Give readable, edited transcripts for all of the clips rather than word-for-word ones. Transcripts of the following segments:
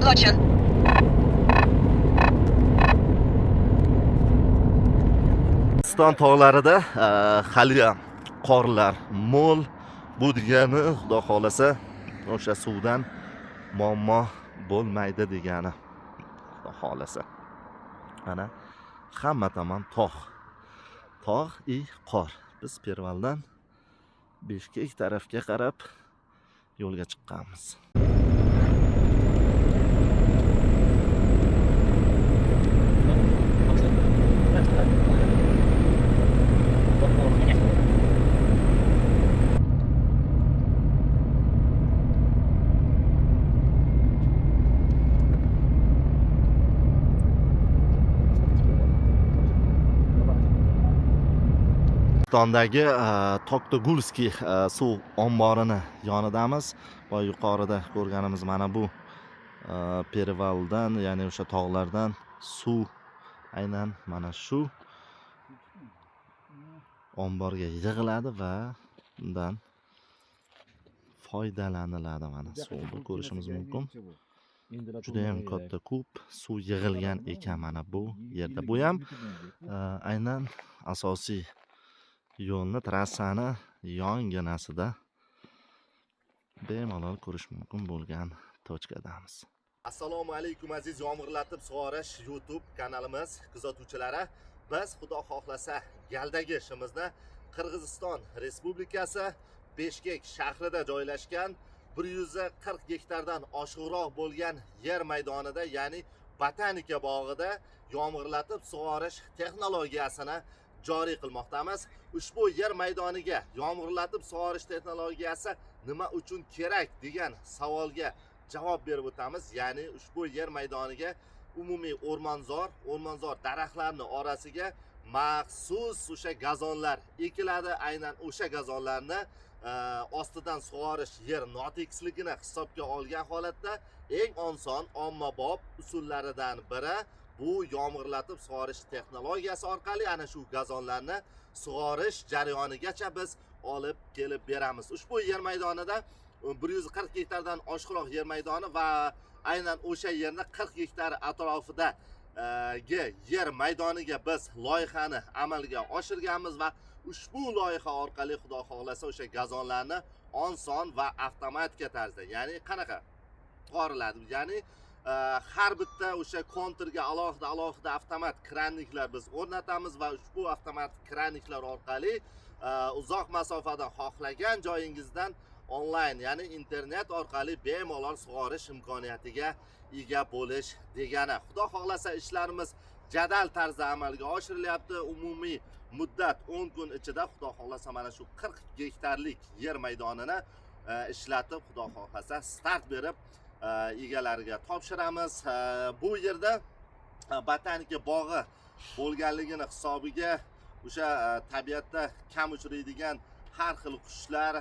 eshikni oching. Hindiston tog'larida haliyam qorlar mo'l. Bu degani xudo xolasa o'sha suvdan muammo bo'lmaydi degani. Xudo xolasa. Mana hamma tomon tog'. Tog' qor. Biz Pervaldan Beshkek tarafga qarab yo'lga chiqqanmiz. Hindistondagi Toktogulskiy suv omborini yonidamiz. Va yuqorida ko'rganimiz mana bu Pervaldan, ya'ni o'sha tog'lardan suv aynan mana shu omborga yig'iladi va undan foydalaniladi. Mana suvni ko'rishimiz mumkin. Juda ham katta ko'p suv yig'ilgan ekan mana bu yerda. Bu ham aynan asosiy yo'lni, trassani yonginasida bemalol ko'rish mumkin bo'lgan tochkadamiz. Assalomu alaykum aziz yomg'irlatib sug'orish YouTube kanalimiz kuzatuvchilari. Biz xudo xohlasa galdagi ishimizni Qirg'iziston Respublikasi Beshkek shahrida joylashgan 140 gektardan oshiqroq bo'lgan yer maydonida, ya'ni botanika bog'ida yomg'irlatib sug'orish texnologiyasini joriy qilmoqdamiz. Ushbu yer maydoniga yomg'irlatib sug'orish texnologiyasi nima uchun kerak degan savolga javob berib o'tamiz. Ya'ni ushbu yer maydoniga umumiy o'rmonzor daraxtlarni orasiga maxsus o'sha gazonlar ekiladi. Aynan o'sha gazonlarni ostidan sug'orish yer notekisligini hisobga olgan holatda eng oson ommabop usullaridan biri bu yomg'irlatib sug'orish texnologiyasi orqali ana shu gazonlarni sug'orish jarayonigacha biz olib kelib beramiz. Ushbu yer maydonida 140 gektardan oshiqroq yer maydoni va aynan o'sha yerni 40 gektar atrofidagi yer maydoniga biz loyihani amalga oshirganmiz va ushbu loyiha orqali xudo xohlasa o'sha gazonlarni oson va avtomatik tarzda, ya'ni qanaqa qoriladi, ya'ni har bitta o'sha konturga alohida avtomat kranniklar biz o'rnatamiz va ushbu avtomat kranniklar orqali uzoq masofadan xohlagan joyingizdan onlayn, ya'ni internet orqali bemalol sug'orish imkoniyatiga ega bo'lish degani. Xudo xohlasa ishlarimiz jadal tarzda amalga oshirilyapti. Umumiy muddat 10 kun ichida xudo xohlasa mana shu 40 gektarlik yer maydonini ishlatib xudo xohlasa start berib egalariga topshiramiz. Bu yerda botanika bog'i bo'lganligini hisobiga o'sha tabiatda kam uchraydigan har xil qushlar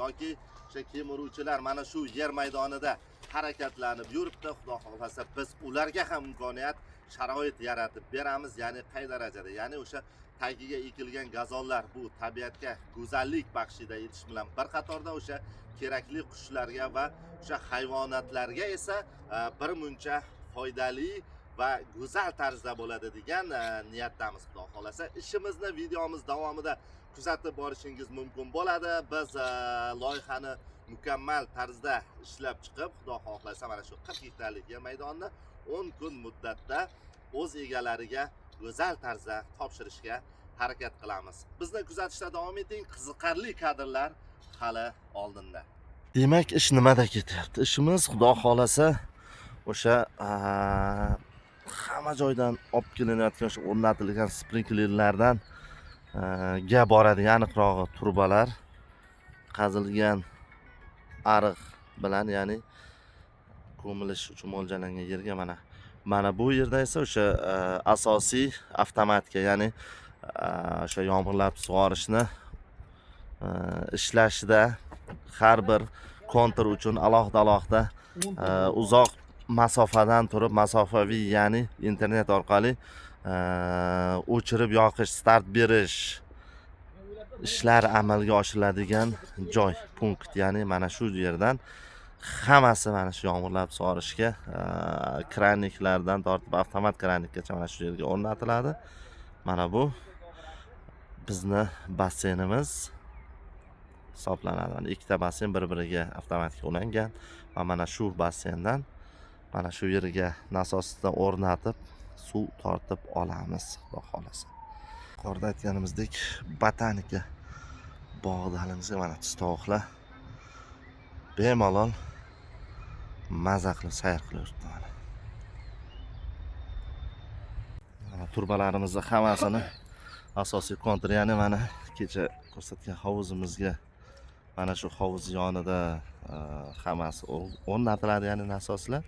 yoki o'sha kemiruvchilar mana shu yer maydonida harakatlanib yuribdi. Xudo xohlasa biz ularga ham imkoniyat, sharoit yaratib beramiz. Ya'ni qay darajada, ya'ni o'sha tagiga ekilgan gazonlar bu tabiatga go'zallik baxshida etish bilan bir qatorda o'sha kerakli qushlarga va o'sha hayvonotlarga esa bir muncha foydali va go'zal tarzda bo'ladi degan niyatdamiz. Xudo xohlasa ishimizni videomiz davomida kuzatib borishingiz mumkin bo'ladi. Biz loyihani mukammal tarzda ishlab chiqib, xudo xohlasa mana shu 40 gektarlik yer maydonni 10 kun muddatda o'z egalariga go'zal tarzda topshirishga harakat qilamiz. Bizni kuzatishda davom eting. Qiziqarli kadrlar hali oldinda. Demak, ish nimada ketyapti? Ishimiz xudo xolasa o'sha hamma joydan olib kelinayotgan o'sha o'rnatilgan sprinklerlardan ga boradi. Aniqrog'i turbalar qazilgan ariq bilan, ya'ni ko'milish uchun mo'ljallangan yerga mana bu yerda esa o'sha asosiy avtomatika, ya'ni o'sha yomg'irlatib sug'orishni ishlashida har bir kontur uchun alohida uzoq masofadan turib, masofaviy, ya'ni internet orqali o'chirib yoqish, start berish ishlar amalga oshiriladigan joy, punkt. Ya'ni mana shu yerdan hammasi mana shu yomg'irlab sug'orishga kranniklardan tortib avtomat krannikgacha mana shu yerga o'rnatiladi. Mana bu bizni basseynimiz hisoblanadi. Mana ikkita basseyn bir-biriga avtomatik ulangan va mana shu basseyndan mana shu yerga nasosdan o'rnatib suv tortib olamiz, xudo xolasa. Yuqorida aytganimizdek, botanika bog'daligimizga mana tovuqlar bemalol maza qilib sayr qilyapti. Mana turbalarimizni hammasini asosiy kontr, ya'ni mana kecha ko'rsatgan hovuzimizga mana shu hovuz yonida hammasi o'rnatiladi, ya'ni nasoslar.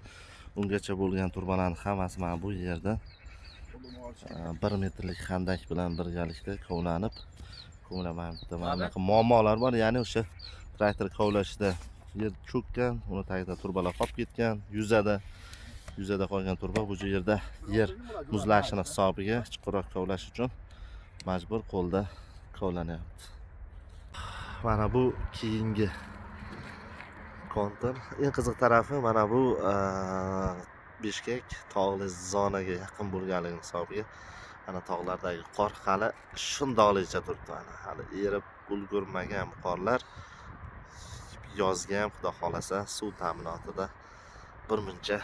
Ungacha bo'lgan turbalarning hammasi mana bu yerda 1 metrlik xandak bilan birgalikda kovlanib, mana muammolar bor, ya'ni o'sha traktor kovlashda yer cho'kkan, uni tagida turbalar qolib ketgan, yuzada qolgan turba bu yerda yer muzlashini hisobiga chuqurroq kovlash uchun majbur qo'lda kovlanyapti. Mana bu keyingi kontr. Eng qiziq tarafi mana bu Bishkek tog'li zonaga yaqin bo'lganligi hisobiga mana tog'lardagi qor hali shundoqligicha turibdi. Hali erib ulgurmagan qorlar yozga ham xudo xolasa suv ta'minotida birmuncha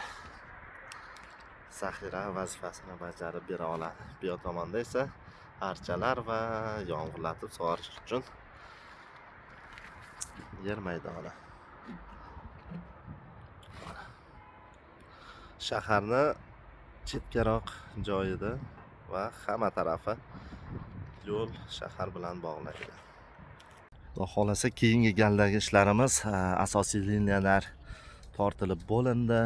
zaxira vazifasini bajarib bera oladi. Bu yoq tomonda esa archalar va yomg'irlatib sug'orish uchun yer maydoni. Shaharni chetkaroq joyida va hamma tarafi yo'l shahar bilan bog'langan. Xudo xolasa keyingi galdagi ishlarimiz asosiy liniyalar tortilib bo'lindi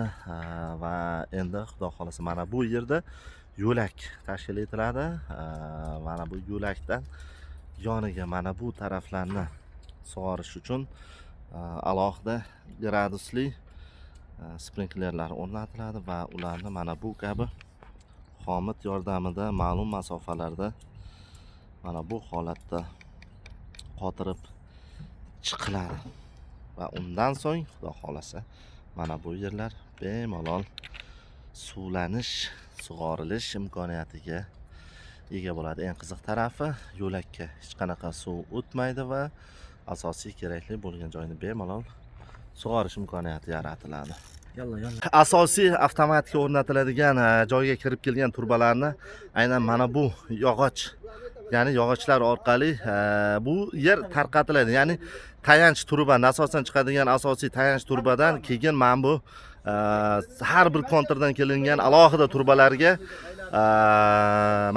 va endi xudo xolasa mana bu yerda yo'lak tashkil etiladi. Mana bu yo'lakdan yoniga mana bu taraflarni sug'orish uchun alohida gradusli sprinklerlar o'rnatiladi va ularni mana bu kabi xomut yordamida ma'lum masofalarda mana bu holatda qotirib chiqiladi va undan so'ng xudo xolasa mana bu yerlar bemalol suvlanish, sug'orilish imkoniyatiga ega bo'ladi. Eng qiziq tarafi, yo'lakka hech qanaqa suv o'tmaydi va asosiy kerakli bo'lgan joyni bemalol sug'orish imkoniyati yaratiladi. Asosiy avtomatika o'rnatiladigan joyga kirib kelgan turbalarni aynan mana bu yog'och, ya'ni yog'ochlar orqali bu yer tarqatiladi. Ya'ni tayanch turba, nasosdan chiqadigan asosiy tayanch turbadan keyin mana bu har bir kontrdan kelingan alohida turbalarga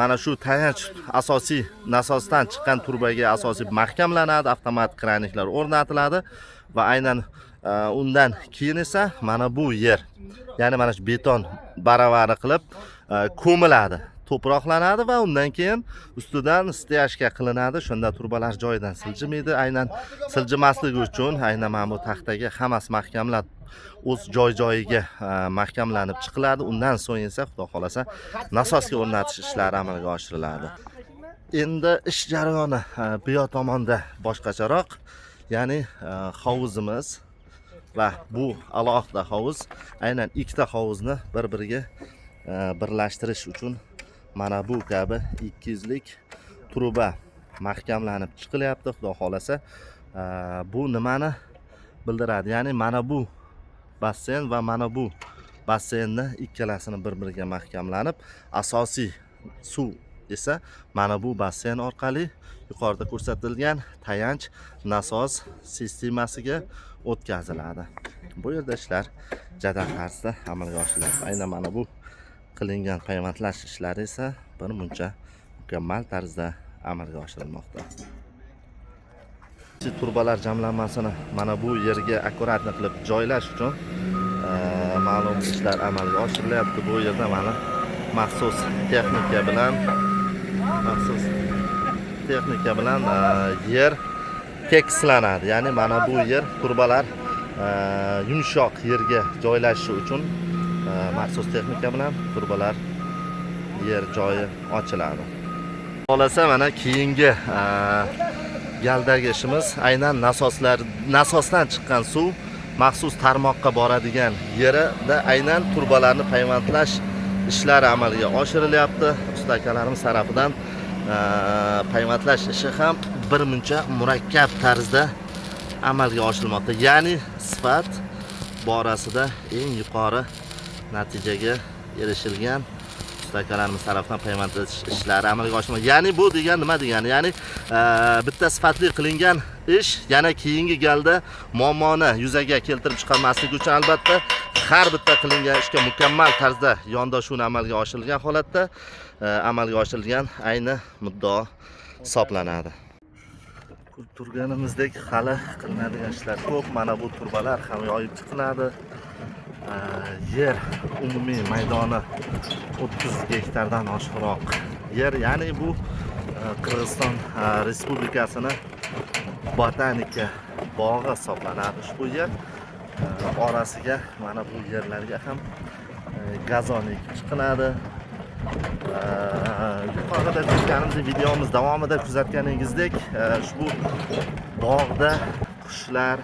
mana shu tayanch asosiy nasosdan chiqqan turbaga asosiy mahkamlanadi, avtomat kraniklar o'rnatiladi va aynan undan keyin esa mana bu yer, ya'ni mana shu beton baravari qilib ko'miladi, to'proqlanadi va undan keyin ustidan steyajka qilinadi. Shunda turbalar joyidan siljimaydi. Aynan siljimasligi uchun aynan mana bu taxtaga hammasi mahkamlab o'z joyiga mahkamlanib chiqiladi. Undan so'ng esa xudo xolasa nasosga o'rnatish ishlari amalga oshiriladi. Endi ish jarayoni bu yoq tomonda boshqacharoq, ya'ni hovuzimiz va bu alohida hovuz, aynan ikkita hovuzni bir-biriga birlashtirish uchun mana bu kabi 200 lik truba mahkamlanib chiqilyapti. Xudo xolasa bu nimani bildiradi? Ya'ni mana bu basseyn va mana bu basseynni ikkalasini bir-biriga mahkamlanib, asosiy suv esa mana bu basseyn orqali yuqorida ko'rsatilgan tayanch nasos sistemasiga o'tkaziladi. Bu yerda ishlar jadal tarzda amalga oshiriladi. Aynan mana bu qilingan payvandlash ishlari esa bir muncha mukammal tarzda amalga oshirilmoqda. Turbalar jamlanmasini mana bu yerga akkuratni qilib joylash uchun ma'lum ishlar amalga oshirilyapti. Bu yerda mana maxsus texnika bilan yer tekislanadi. Ya'ni mana bu yer turbalar yumshoq yerga joylashishi uchun maxsus texnika bilan turbalar yer joyi ochiladi. Xolasa mana keyingi galdagi ishimiz aynan nasosdan chiqqan suv maxsus tarmoqqa boradigan yerida aynan turbalarni payvandlash ishlari amalga oshirilyapti. Usta akalarimiz tarafidan payvandlash ishi ham bir muncha murakkab tarzda amalga oshirilmoqda. Ya'ni sifat borasida eng yuqori natijaga erishilgan usta akalarimiz tarafidan payvandlash ishlari amalga oshirilmoqda. Ya'ni bu degan nima degani? Ya'ni bitta sifatli qilingan ish yana keyingi galda muammoni yuzaga keltirib chiqarmaslik uchun albatta har bitta qilingan ishga mukammal tarzda yondashuvni amalga oshirilgan holatda amalga oshirilgan ayni muddao hisoblanadi. Turganimizdek hali qilinadigan ishlar ko'p. Mana bu turbalar ham yoyib chiqiladi. Yer umumiy maydoni 30 gektardan oshiqroq yer, ya'ni bu Qirg'iziston Respublikasini botanika bog'i hisoblanadi. Ushbu yer orasiga mana bu yerlarga ham gazon ekib chiqiladi. Yuqorida ko'rganimiz videomiz davomida kuzatganingizdek, ushbu bog'da qushlar,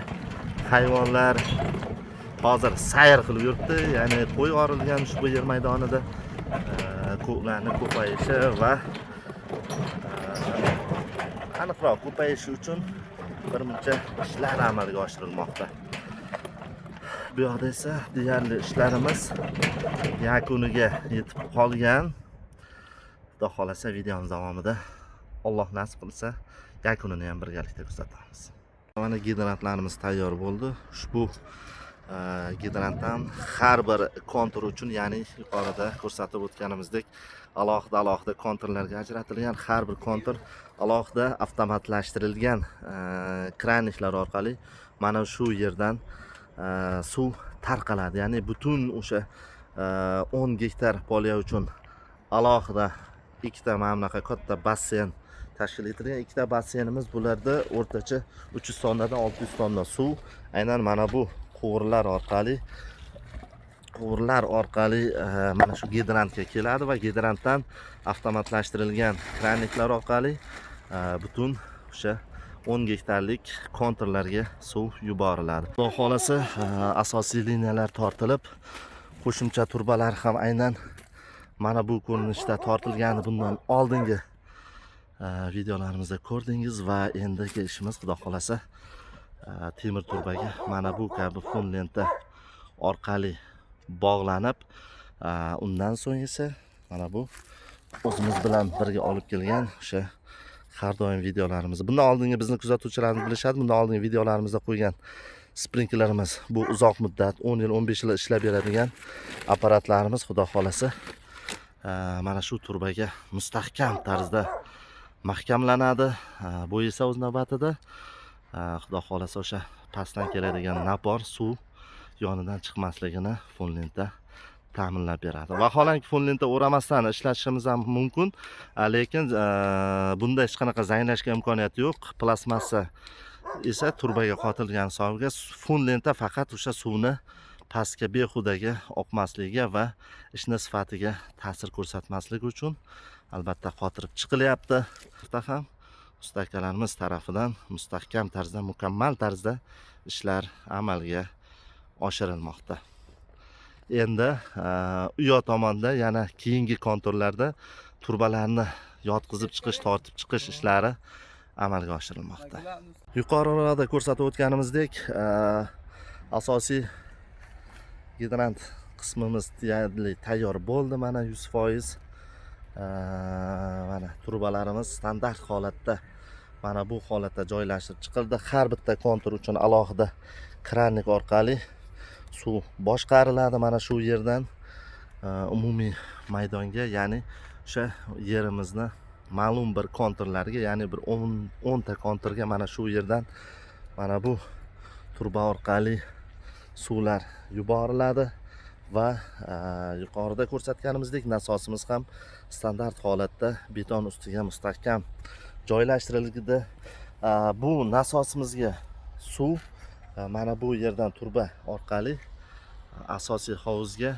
hayvonlar hozir sayr qilib yuribdi. Ya'ni qo'y orilgan ushbu yer maydonida ko'klarning ko'payishi va aniqroq ko'payishi uchun bir muncha ishlar amalga oshirilmoqda. Bu yoqda esa deyarli ishlarimiz yakuniga yetib qolgan. Xudo xolasa videomiz davomida Alloh nasib qilsa yakunini ham birgalikda kuzatamiz. Mana gidrantlarimiz tayyor bo'ldi. Ushbu gidrantdan har bir kontur uchun, ya'ni yuqorida ko'rsatib o'tganimizdek alohida konturlarga ajratilgan har bir kontur alohida avtomatlashtirilgan kraniklar orqali mana shu yerdan suv tarqaladi. Ya'ni butun o'sha 10 gektar polya uchun alohida ikkita mana bunaqa katta basseyn tashkil etilgan. Ikkita basseynimiz, bularda o'rtacha 300 tonnadan 600 tonna suv aynan mana bu quvurlar orqali mana shu gidrantga keladi va gidrantdan avtomatlashtirilgan kraniklar orqali butun o'sha 10 gektarlik konturlarga suv yuboriladi. Xudo xolasa asosiy liniyalar tortilib, qo'shimcha turbalar ham aynan mana bu ko'rinishda tortilgani bundan oldingi videolarimizda ko'rdingiz va endigi ishimiz xudo xolasa temir turbaga mana bu kabi fon lenta orqali bog'lanib, undan so'ng esa mana bu o'zimiz bilan birga olib kelgan o'sha har doim videolarimiz. Bundan oldingi bizni kuzatuvchilarimiz bilishadi. Bundan oldingi videolarimizda qo'ygan sprinklerimiz bu uzoq muddat 10 yil, 15 yil ishlab beradigan apparatlarimiz xudo xolasa mana shu turbaga mustahkam tarzda mahkamlanadi. Bu esa o'z navbatida xudo xolasa o'sha pastdan keladigan napor suv yonidan chiqmasligini fon lenta ta'minlab beradi. Vaholanki fon lenta o'ramasdan ishlatishimiz ham mumkin, lekin bunda hech qanaqa zanglashga imkoniyati yo'q. Plastmassa esa turbaga qotilgan hisobiga fon lenta faqat o'sha suvni pastga behudaga oqmasligiga va ishni sifatiga ta'sir ko'rsatmasligi uchun albatta qotirib chiqilyapti. Burada ham usta akalarimiz tarafidan mustahkam tarzda, mukammal tarzda ishlar amalga oshirilmoqda. Endi u yoq tomonda yana keyingi konturlarda turbalarni yotqizib chiqish, tortib chiqish ishlari amalga oshirilmoqda. Yuqorida ko'rsatib o'tganimizdek asosiy gidrant qismimiz deyarli tayyor bo'ldi. Mana 100%. Mana turbalarimiz standart holatda mana bu holatda joylashtirib chiqildi. Har bitta kontur uchun alohida kranik orqali suv boshqariladi mana shu yerdan umumiy maydonga, ya'ni o'sha yerimizni ma'lum bir konturlarga, ya'ni bir 10 ta konturga mana shu yerdan mana bu turba orqali suvlar yuboriladi va yuqorida ko'rsatganimizdek nasosimiz ham standart holatda beton ustiga mustahkam joylashtirildi. Bu nasosimizga suv mana bu yerdan turba orqali asosiy hovuzga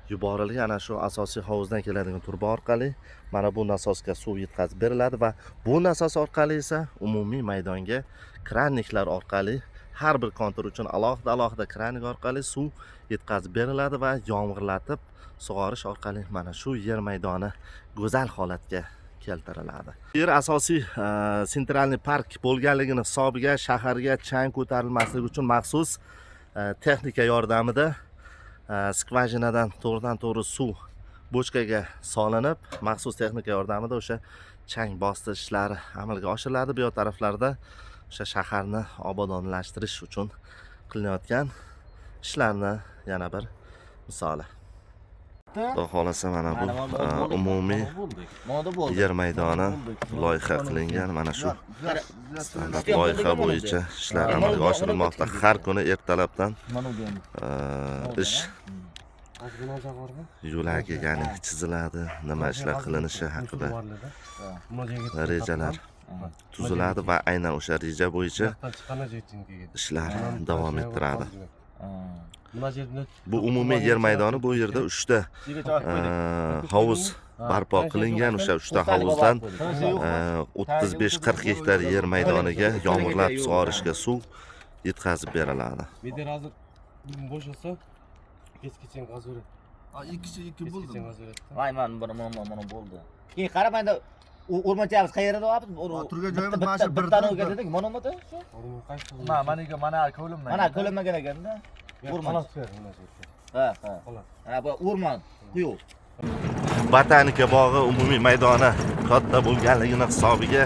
yuborilgan. Ana shu asosiy hovuzdan keladigan turba orqali mana bu nasosga suv yetkazib beriladi va bu nasos orqali esa umumiy maydonga kraniklar orqali har bir kontur uchun alohida kranik orqali suv yetkazib beriladi va yomg'irlatib sug'orish orqali mana shu yer maydoni go'zal holatga keltiriladi. Yer asosiy sentralniy park bo'lganligini hisobiga shaharga chang ko'tarilmasligi uchun maxsus texnika yordamida skvajinadan to'g'ridan-to'g'ri suv bochkaga solinib, maxsus texnika yordamida o'sha chang bostirish ishlari amalga oshiriladi. Bu taraflarda o'sha shaharni obodonlashtirish uchun qilinayotgan ishlarni yana bir misoli. Xudo xolasa mana bu umumiy yer maydoni loyiha qilingan, mana shu standart loyiha bo'yicha ishlar amalga oshirilmoqda. Har kuni ertalabdan ish yo'lagi, ya'ni chiziladi, nima ishlar qilinishi haqida rejalar tuziladi va aynan o'sha reja bo'yicha ishlar davom ettiradi. Bu umumiy yer maydoni, bu yerda 3 ta hovuz barpo qilingan. O'sha 3 ta hovuzdan 35-40 gektar yer maydoniga yomg'irlar sug'orishga suv yetkazib beriladi. Bo'shasa kechgacha g'azorat. 2 bo'ldi. Voy, mana bo'ldi. Keyin qaramayda o'rmonchamiz qayerda deyapmiz? Turgan joyimiz mana shu birdan o'rgatdik. Mana shu? Mana ko'linmagan. Mana ko'linmagan ekanda. O'rmon. Ha. Ana bu o'rmon, quyuq. Botanika bog'i umumiy maydoni katta bo'lganligini hisobiga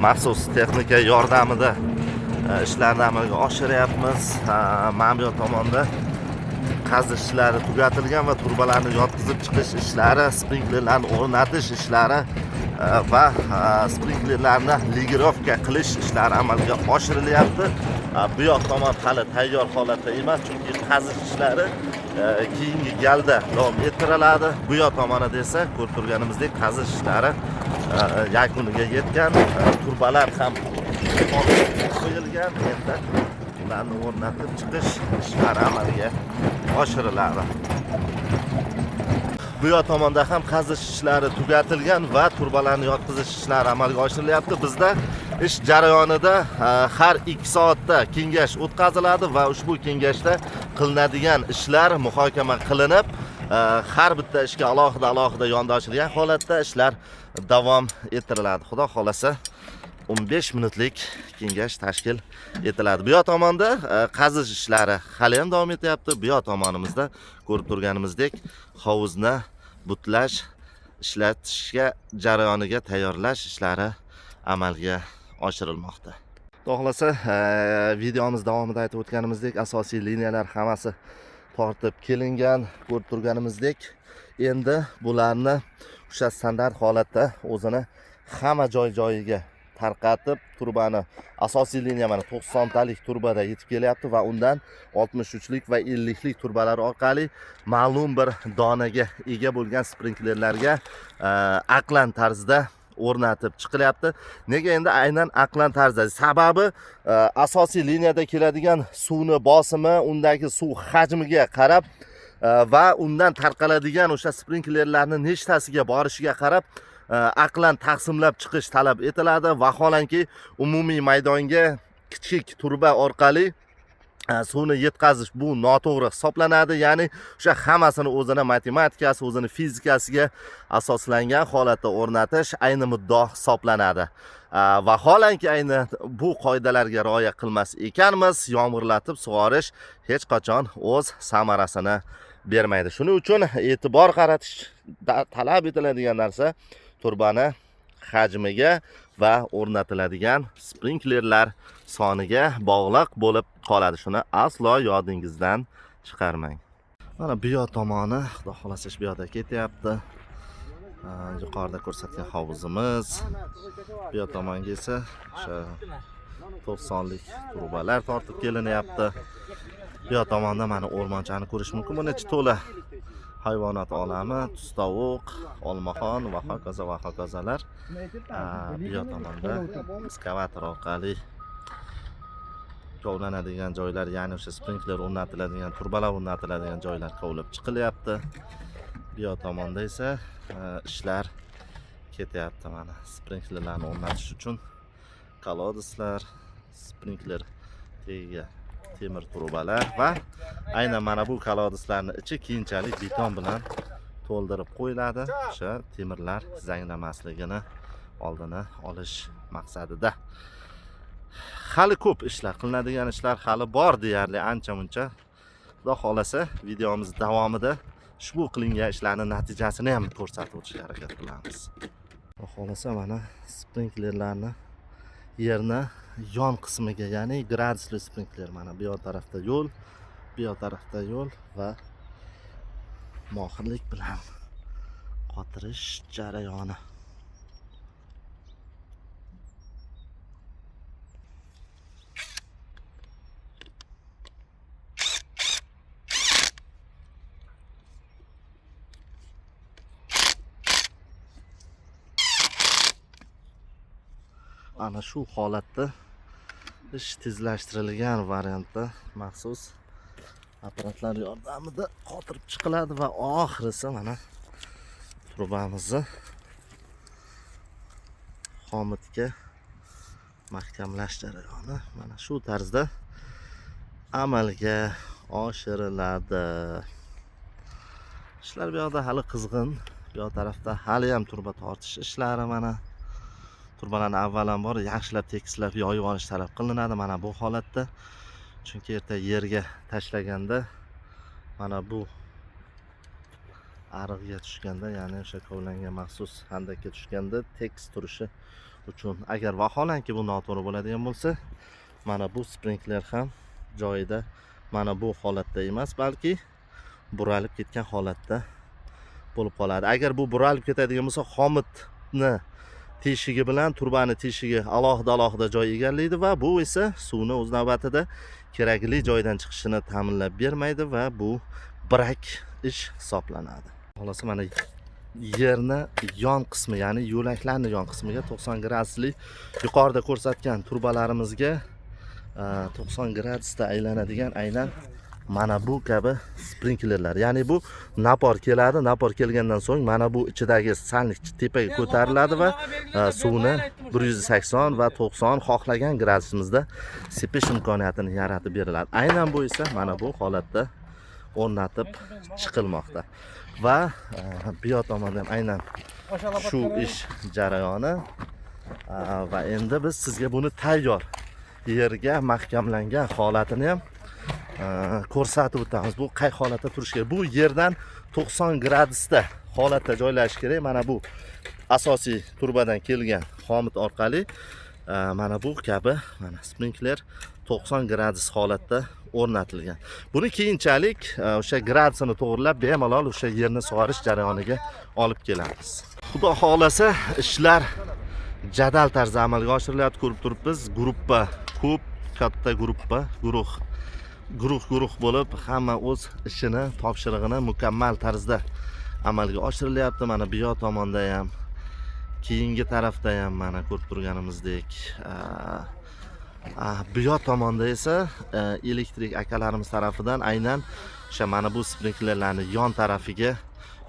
maxsus texnika yordamida ishlarni amalga oshiryapmiz. Mana bu tomonda qazish ishlari tugatilgan va turbalarni yotqizib chiqish ishlari, sprinklerlarni o'rnatish ishlari va sprinklerlarni ligirovka qilish ishlari amalga oshirilyapti. Bu yoq tomon hali tayyor holatda emas, chunki qazish ishlari keyingi galda davom ettiriladi. Bu yoq tomonida esa ko'rib turganimizdek qazish ishlari yakuniga yetgan, turbalar ham qo'yilgan. Endi ularni o'rnatib chiqish ishlari amalga oshiriladi. Bu yoq tomonda ham qazish ishlari tugatilgan va turbalarni yotqizish ishlari amalga oshirilyapti. Bizda ish jarayonida har 2 soatda kengash o'tkaziladi va ushbu kengashda qilinadigan ishlar muhokama qilinib, har bitta ishga alohida yondashilgan holatda ishlar davom ettiriladi. Xudo xolasa 15 minutlik kengash tashkil etiladi. Bu yoq tomonda qazish ishlari hali ham davom etyapti. Bu yoq tomonimizda ko'rib turganimizdek hovuzni butlash, ishlatishga jarayoniga tayyorlash ishlari amalga oshirilmoqda. Xudo xolasa videomiz davomida aytib o'tganimizdek asosiy liniyalar hammasi tortib kelingan. Ko'rib turganimizdek endi bularni o'sha standart holatda o'zini hamma joyiga tarqatib turbani asosiy liniya mana 90 talik turbada yetib kelyapti va undan 63lik va 50lik turbalar orqali ma'lum bir donaga ega bo'lgan sprinklerlarga aqlan tarzda o'rnatib chiqilyapti. Nega endi aynan aqlan tarzda? Sababi asosiy liniyada keladigan suvni bosimi, undagi suv hajmiga qarab va undan tarqaladigan o'sha sprinklerlarning nechtasiga borishiga qarab aqlan taqsimlab chiqish talab etiladi. Vaholanki umumiy maydonga kichik turba orqali suvni yetkazish bu noto'g'ri hisoblanadi. Ya'ni o'sha hammasini o'zini matematikasi, o'zini fizikasiga asoslangan holatda o'rnatish ayni muddao hisoblanadi. Vaholanki ayni bu qoidalarga rioya qilmas ekanmiz, yomg'irlatib sug'orish hech qachon o'z samarasini bermaydi. Shuning uchun e'tibor qaratish talab etiladigan narsa turbani hajmiga va o'rnatiladigan sprinklerlar soniga bog'liq bo'lib qoladi. Shuni aslo yodingizdan chiqarmang. Mana bu yoq tomoni, xudo xolasa bu yoqda ketyapti. Yuqorida ko'rsatgan hovuzimiz. Bu yoq tomonga esa o'sha 90lik turbalar tortib kelinyapti. Bu yoq tomonda mana o'rmonchani ko'rish mumkin. Buni ichi to'la hayvonot olami, tustovuq, olmaxon va hokazolar. Bu yoq tomonda ekskavator orqali kovlanadigan joylar, ya'ni o'sha sprinkler o'rnatiladigan, turbalar o'rnatiladigan joylar kovlab chiqilyapti. Bu yoq tomonda esa ishlar ketyapti. Mana sprinklerlarni o'rnatish uchun kolodeslar, sprinkler tagiga temir trubalar va aynan mana bu kolodislarning ichi keyinchalik beton bilan to'ldirib qo'yiladi. O'sha temirlar zanglamasligini oldini olish maqsadida. Hali ko'p ishlar, qilinadigan ishlar hali bor deyarli ancha-muncha. Xudo xolasa videomiz davomida ushbu qilingan ishlarning natijasini ham ko'rsatib o'tishga harakat qilamiz. Xudo xolasa mana sprinklerlarni yerni yon qismiga, ya'ni gradusli sprinkler, mana bu yoq tarafda yo'l, bu yoq tarafda yo'l va mohirlik bilan qotirish jarayoni. Ana shu holatda ish tezlashtirilgan variantda maxsus apparatlar yordamida qotirib chiqiladi va oxirisi mana trubamizni xomitga mahkamlash jarayoni mana shu tarzda amalga oshiriladi. Ishlar bu yoqda hali qizg'in, bu yoq tarafda hali ham turba tortish ishlari mana. Turbalarni avvalambor yaxshilab tekislab yoyib olish talab qilinadi mana bu holatda. Chunki erta yerga tashlaganda mana bu ariqga tushganda, ya'ni o'sha kovlangan maxsus handakka tushganda tekis turishi uchun, agar vaholanki bu noto'g'ri bo'ladigan bo'lsa, mana bu sprinkler ham joyida mana bu holatda emas, balki buralib ketgan holatda bo'lib qoladi. Agar bu buralib ketadigan bo'lsa, xomitni teshigi bilan turbani teshigi alohida joy egallaydi va bu esa suvni o'z navbatida kerakli joydan chiqishini ta'minlab bermaydi va bu birak ish hisoblanadi. Xullas mana yerni yon qismi, ya'ni yo'laklarning yon qismiga 90 gradusli yuqorida ko'rsatgan turbalarimizga 90 gradusda aylanadigan aynan mana bu kabi sprinklerlar. Ya'ni bu napor keladi, napor kelgandan so'ng mana bu ichidagi salnik tepaga ko'tariladi va suvni 180 va 90 xohlagan gradusimizda sepish imkoniyatini yaratib beriladi. Aynan bu esa mana bu holatda o'rnatib chiqilmoqda. Va bu yoq tomonda ham aynan shu ish jarayoni va endi biz sizga buni tayyor yerga mahkamlangan holatini ham ko'rsatib o'tamiz. Bu qay holatda turishi kerak? Bu yerdan 90 gradusda holatda joylashish kerak. Mana bu asosiy turbadan kelgan xomut orqali mana bu kabi mana sprinkler 90 gradus holatda o'rnatilgan. Buni keyinchalik o'sha gradusini to'g'rilab bemalol o'sha yerni sug'orish jarayoniga olib kelamiz. Xudo xolasa ishlar jadal tarzda amalga oshirilyapti. Ko'rib turibmiz, gruppa ko'p, katta gruppa, guruh bo'lib hamma o'z ishini, topshirig'ini mukammal tarzda amalga oshirilyapti. Mana bu yoq tomonda ham, keyingi tarafda ham mana ko'rib turganimizdek bu yoq tomonda esa elektrik akalarimiz tarafidan aynan o'sha mana bu sprinklerlarni yon tarafiga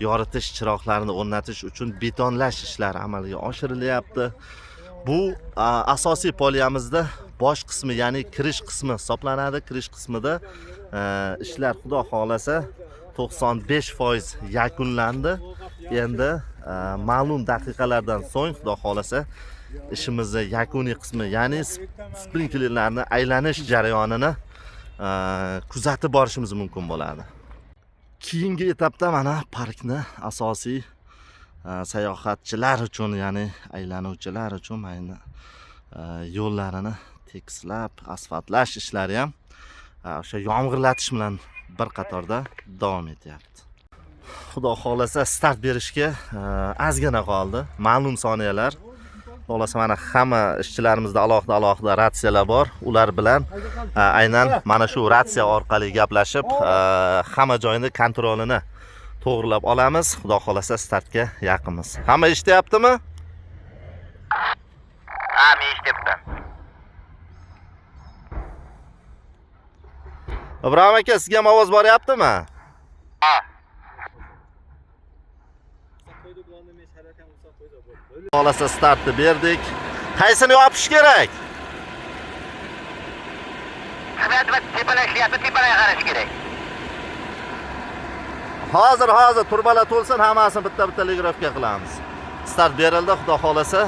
yoritish chiroqlarini o'rnatish uchun betonlash ishlari amalga oshirilyapti. Bu asosiy poliyamizda bosh qismi, ya'ni kirish qismi hisoblanadi. Kirish qismida ishlar xudo xolasa 95% yakunlandi. Endi ma'lum daqiqalardan so'ng xudo xolasa ishimizni yakuniy qismi, ya'ni sprinklerlarni aylanish jarayonini kuzatib borishimiz mumkin bo'ladi. Keyingi etapda mana parkni asosiy sayohatchilar uchun, ya'ni aylanuvchilar uchun ayni yo'llarini tekislab asfaltlash ishlari ham o'sha yomg'irlatish bilan bir qatorda davom etyapti. Xudo xolasa start berishga ozgina qoldi. Ma'lum soniyalar. Xolasa mana hamma ishchilarimizda alohida ratsiyalar bor. Ular bilan aynan mana shu ratsiya orqali gaplashib hamma joyini kontrolini to'g'rilab olamiz. Xudo xolasa startga yaqinmiz. Hamma eshityaptimi? Ha, men eshityapman. Ibrohim aka, sizga ham ovoz boryaptimi? Ha. Xolasa startni berdik. Qaysini yopish kerak? ishlayapti, tepalashlayapti, tepalashga qarash kerak. Hozir turbalar to'lsin, hammasini bitta telegrafga qilamiz. Start berildi, xudo xolasa,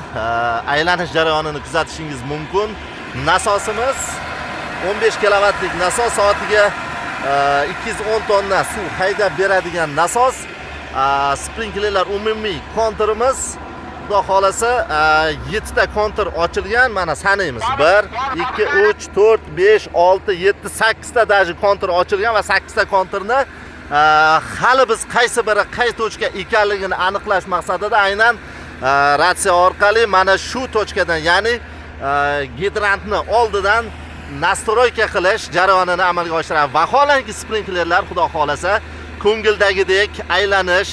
aylanish jarayonini kuzatishingiz mumkin. Nasosimiz 15 kilovatlik nasos, soatiga 210 tonna suv haydab beradigan nasos. Sprinklerlar umumiy konturimiz xudo xolasa 7 ta kontur ochilgan. Mana sanaymiz. 1 2 3 4 5 6 7 8 ta даже kontur ochilgan va 8 ta konturni hali biz qaysi biri qaysi tochka ekanligini aniqlash maqsadida aynan ratsiya orqali mana shu tochkadan, ya'ni gidrantni oldidan nastroyka qilish jarayonini amalga oshiramiz. Vaholanki sprinklerlar xudo xolasa ko'ngildagidek aylanish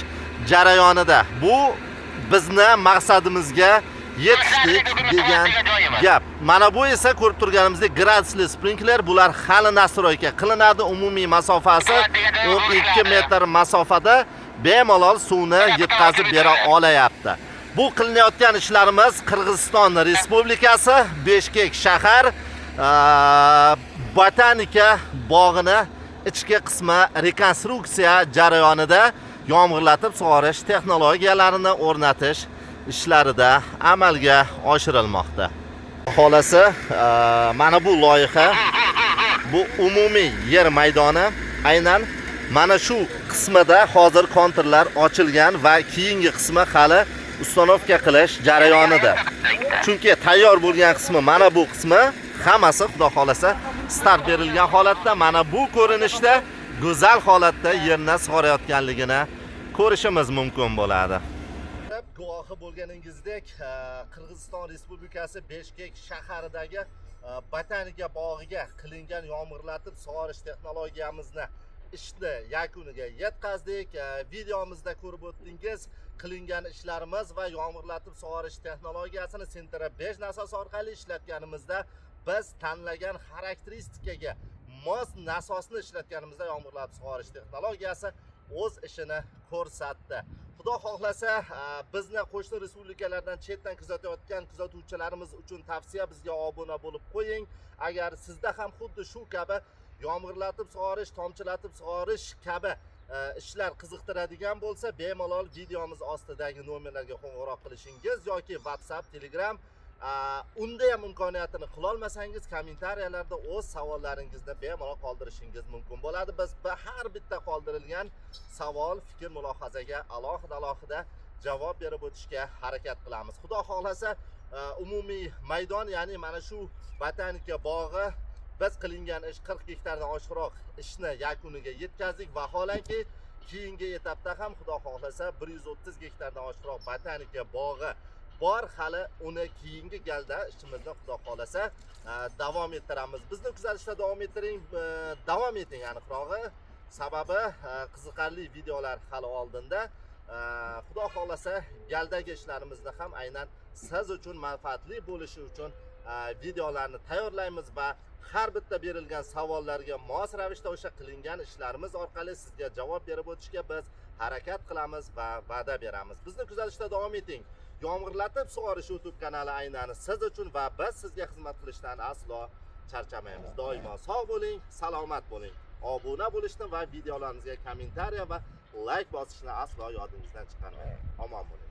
jarayonida. Bu bizni maqsadimizga yetishdik degan gap. Mana bu esa ko'rib turganimizdek gradusli sprinkler, bular hali nastroyka qilinadi. Umumiy masofasi 12 metr masofada bemalol suvni yetkazib bera olayapti. Bu qilinayotgan ishlarimiz Qirg'iziston Respublikasi Beshkek shahar botanika bog'ini ichki qismi rekonstruksiya jarayonida yomg'irlatib sug'orish texnologiyalarini o'rnatish ishlarida amalga oshirilmoqda. Xolasi mana bu loyiha, bu umumiy yer maydoni aynan mana shu qismida hozir konturlar ochilgan va keyingi qismi hali ustanovka qilish jarayonida. Chunki tayyor bo'lgan qismi mana bu qismi hammasi xudo xolasa start berilgan holatda mana bu ko'rinishda go'zal holatda yerni sug'orayotganligini ko'rishimiz mumkin bo'ladi. Guvohi bo'lganingizdek, Qirg'iziston Respublikasi Beshkek shaharidagi botanika bog'iga qilingan yomg'irlatib sug'orish texnologiyamizni ishni yakuniga yetkazdik. Videomizda ko'rib o'tdingiz, qilingan ishlarimiz va yomg'irlatib sug'orish texnologiyasini Sentera 5 nasos orqali ishlatganimizda biz tanlagan xarakteristikaga mos nasosni ishlatganimizda yomg'irlatib sug'orish texnologiyasi o'z ishini ko'rsatdi. Xudo xohlasa, bizni qo'shni respublikalardan chetdan kuzatayotgan kuzatuvchilarimiz uchun tavsiya, bizga obuna bo'lib qo'ying. Agar sizda ham xuddi shu kabi yomg'irlatib sug'orish, tomchilatib sug'orish kabi ishlar qiziqtiradigan bo'lsa, bemalol videomiz ostidagi nomerlarga qo'ng'iroq qilishingiz yoki WhatsApp, Telegram, unda ham imkoniyatini qilolmasangiz kommentariyalarda o'z savollaringizni bemalol qoldirishingiz mumkin bo'ladi. Biz har bitta qoldirilgan savol, fikr, mulohazaga alohida javob berib o'tishga harakat qilamiz. Xudo xohlasa, umumiy maydon, ya'ni mana shu botanika bog'i biz qilingan ish 40 gektardan oshiqroq ishni yakuniga yetkazdik. Vaholanki keyingi etapda ham xudo xohlasa 130 gektardan oshiqroq botanika bog'i bor, hali uni keyingi galda ishimizni xudo xolasa davom ettiramiz. Bizni kuzatishda davom eting aniqrog'i. Sababi qiziqarli videolar hali oldinda. Xudo xolasa galdagi ishlarimizni ham aynan siz uchun manfaatli bo'lishi uchun videolarni tayyorlaymiz va har bitta berilgan savollarga mos ravishda o'sha qilingan ishlarimiz orqali sizga javob berib o'tishga biz harakat qilamiz va va'da beramiz. Bizni kuzatishda davom eting. Yomg'irlatib sug'orish YouTube kanali aynan siz uchun va biz sizga xizmat qilishdan aslo charchamaymiz. Doimo sog' bo'ling, salomat bo'ling. Obuna bo'lishni va videolarimizga kommentariya va like bosishni aslo yodingizdan chiqarmang. Omon bo'ling.